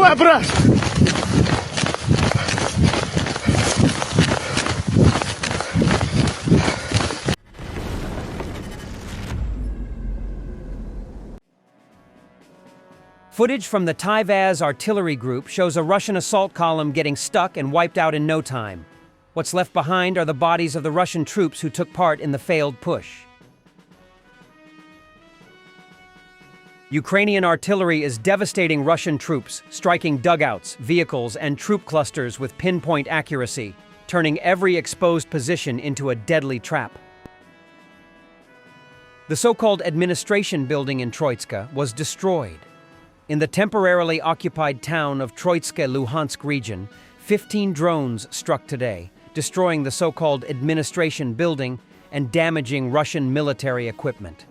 Давай, брат! Footage from the Pantsir-S artillery group shows a Russian assault column getting stuck and wiped out in no time. What's left behind are the bodies of the Russian troops who took part in the failed push. Ukrainian artillery is devastating Russian troops, striking dugouts, vehicles, and troop clusters with pinpoint accuracy, turning every exposed position into a deadly trap. The so-called administration building in Troitska was destroyed. In the temporarily occupied town of Troitske-Luhansk region, 15 drones struck today, destroying the so-called administration building and damaging Russian military equipment.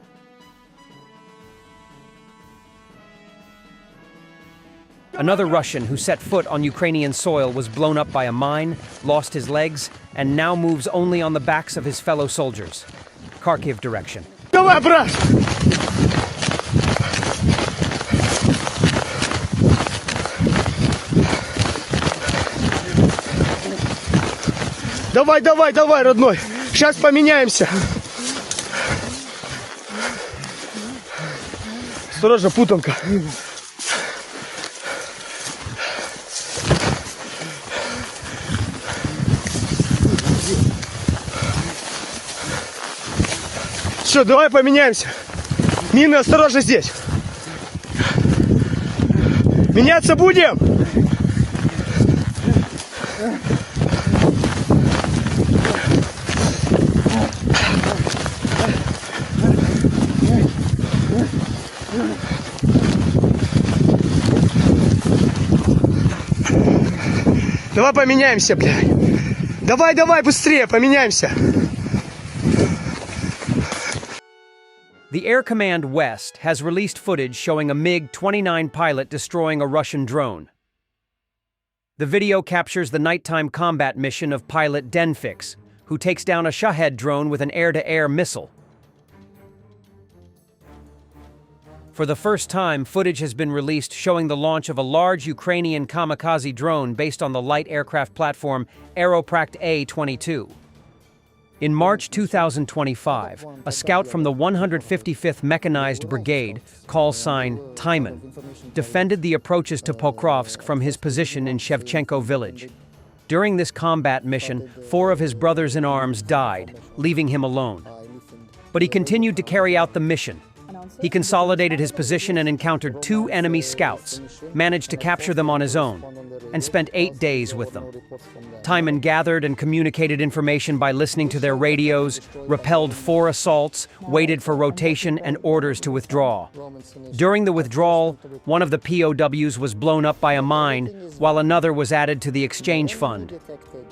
Another Russian who set foot on Ukrainian soil was blown up by a mine, lost his legs, and now moves only on the backs of his fellow soldiers. Kharkiv direction. Давай, брат! Давай, давай, давай, родной! Сейчас поменяемся! Осторожно, путанка! Все, давай поменяемся. Мины, осторожно здесь. Меняться будем? Давай поменяемся, блядь. Давай, давай, быстрее, поменяемся. The Air Command West has released footage showing a MiG-29 pilot destroying a Russian drone. The video captures the nighttime combat mission of pilot Denfix, who takes down a Shahed drone with an air-to-air missile. For the first time, footage has been released showing the launch of a large Ukrainian kamikaze drone based on the light aircraft platform Aeroprakt A-22. In March 2025, a scout from the 155th Mechanized Brigade, call sign Timon, defended the approaches to Pokrovsk from his position in Shevchenko village. During this combat mission, 4 of his brothers-in-arms died, leaving him alone. But he continued to carry out the mission. He consolidated his position and encountered 2 enemy scouts, managed to capture them on his own, and spent 8 days with them. Timon gathered and communicated information by listening to their radios, repelled 4 assaults, waited for rotation and orders to withdraw. During the withdrawal, one of the POWs was blown up by a mine, while another was added to the exchange fund.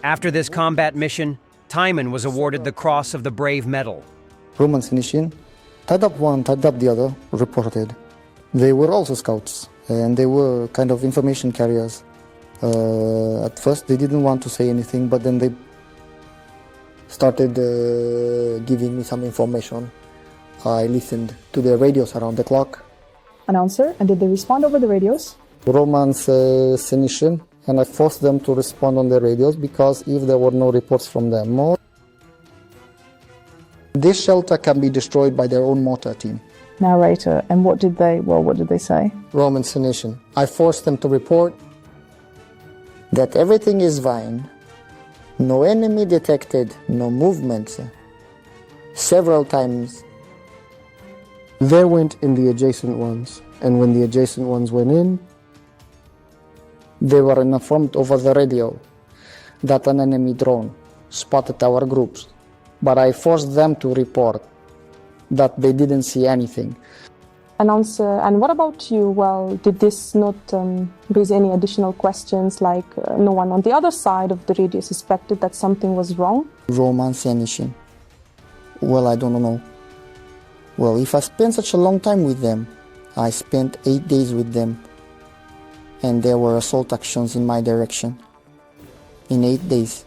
After this combat mission, Timon was awarded the Cross of the Brave Medal. Romans finishing. Tied up one, tied up the other, reported. They were also scouts, and they were kind of information carriers. At first, they didn't want to say anything, but then they started giving me some information. I listened to their radios around the clock. Announcer, and did they respond over the radios? Romans Senishin, and I forced them to respond on the radios because if there were no reports from them, this shelter can be destroyed by their own mortar team. Narrator, and what did they say? Roman Senishin. I forced them to report that everything is fine, no enemy detected, no movements. Several times they went in the adjacent ones, and when the adjacent ones went in, they were informed over the radio that an enemy drone spotted our groups. But I forced them to report that they didn't see anything. Announcer, and what about you? Well, did this not raise any additional questions, like no one on the other side of the radio suspected that something was wrong? Roman Senishin. Well, I don't know. Well, if I spent such a long time with them, I spent 8 days with them, and there were assault actions in my direction. In 8 days.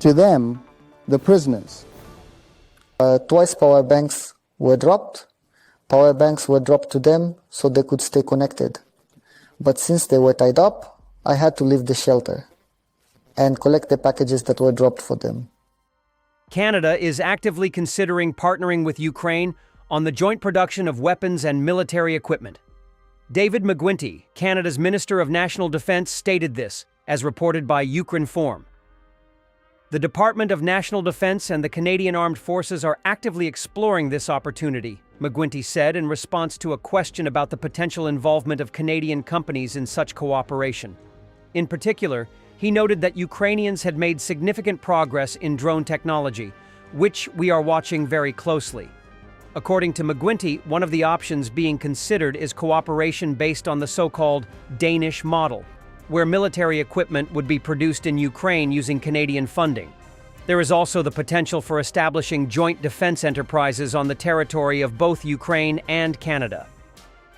To them, the prisoners. Twice power banks were dropped. Power banks were dropped to them so they could stay connected. But since they were tied up, I had to leave the shelter and collect the packages that were dropped for them. Canada is actively considering partnering with Ukraine on the joint production of weapons and military equipment. David McGuinty, Canada's Minister of National Defense, stated this, as reported by Ukrinform. The Department of National Defense and the Canadian Armed Forces are actively exploring this opportunity, McGuinty said in response to a question about the potential involvement of Canadian companies in such cooperation. In particular, he noted that Ukrainians had made significant progress in drone technology, which we are watching very closely. According to McGuinty, one of the options being considered is cooperation based on the so-called Danish model, where military equipment would be produced in Ukraine using Canadian funding. There is also the potential for establishing joint defense enterprises on the territory of both Ukraine and Canada.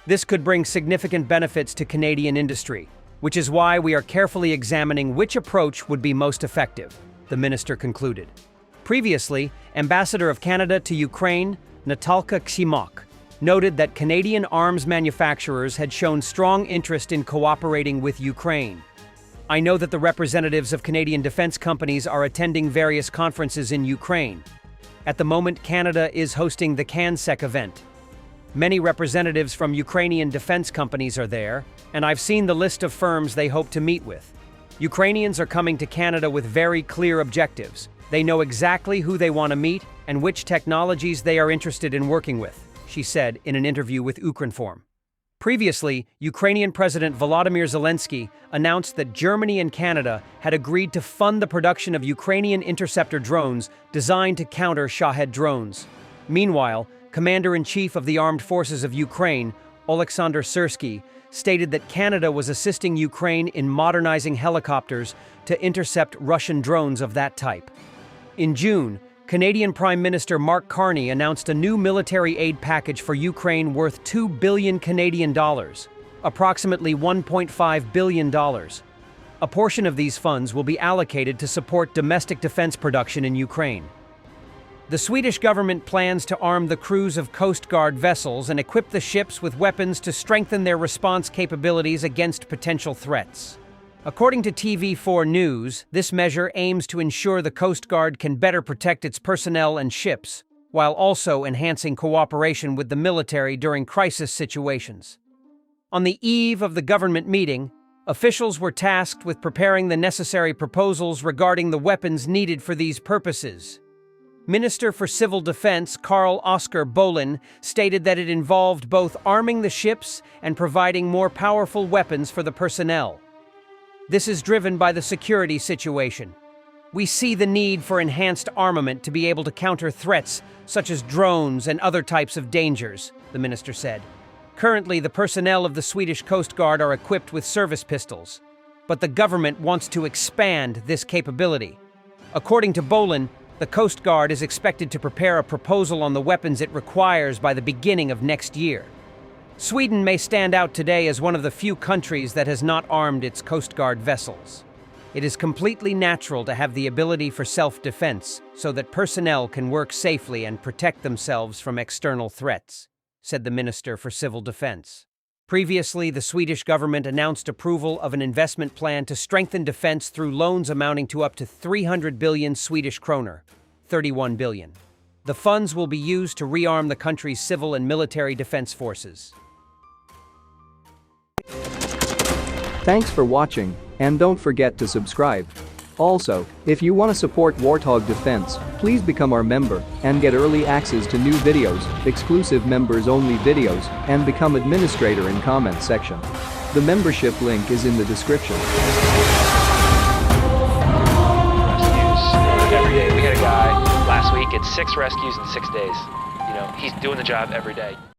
This could bring significant benefits to Canadian industry, which is why we are carefully examining which approach would be most effective, the minister concluded. Previously, Ambassador of Canada to Ukraine, Natalka Ksymok, noted that Canadian arms manufacturers had shown strong interest in cooperating with Ukraine. I know that the representatives of Canadian defense companies are attending various conferences in Ukraine. At the moment, Canada is hosting the CanSec event. Many representatives from Ukrainian defense companies are there, and I've seen the list of firms they hope to meet with. Ukrainians are coming to Canada with very clear objectives. They know exactly who they want to meet and which technologies they are interested in working with, she said in an interview with Ukrinform. Previously, Ukrainian President Volodymyr Zelensky announced that Germany and Canada had agreed to fund the production of Ukrainian interceptor drones designed to counter Shahed drones. Meanwhile, Commander-in-Chief of the Armed Forces of Ukraine, Oleksandr Syrsky, stated that Canada was assisting Ukraine in modernizing helicopters to intercept Russian drones of that type. In June, Canadian Prime Minister Mark Carney announced a new military aid package for Ukraine worth $2 billion Canadian dollars, approximately $1.5 billion. A portion of these funds will be allocated to support domestic defense production in Ukraine. The Swedish government plans to arm the crews of Coast Guard vessels and equip the ships with weapons to strengthen their response capabilities against potential threats. According to TV4 News, this measure aims to ensure the Coast Guard can better protect its personnel and ships, while also enhancing cooperation with the military during crisis situations. On the eve of the government meeting, officials were tasked with preparing the necessary proposals regarding the weapons needed for these purposes. Minister for Civil Defense Carl Oskar Bolin stated that it involved both arming the ships and providing more powerful weapons for the personnel. This is driven by the security situation. We see the need for enhanced armament to be able to counter threats such as drones and other types of dangers, the minister said. Currently, the personnel of the Swedish Coast Guard are equipped with service pistols, but the government wants to expand this capability. According to Bolin, the Coast Guard is expected to prepare a proposal on the weapons it requires by the beginning of next year. Sweden may stand out today as one of the few countries that has not armed its Coast Guard vessels. It is completely natural to have the ability for self-defense so that personnel can work safely and protect themselves from external threats, said the Minister for Civil Defense. Previously, the Swedish government announced approval of an investment plan to strengthen defense through loans amounting to up to 300 billion Swedish kroner, 31 billion. The funds will be used to rearm the country's civil and military defense forces. Thanks for watching, and don't forget to subscribe. Also, if you want to support Warthog Defense, please become our member and get early access to new videos, exclusive members-only videos, and become administrator in comment section. The membership link is in the description. Rescues every day. We had a guy last week at 6 rescues in 6 days. You know, he's doing the job every day.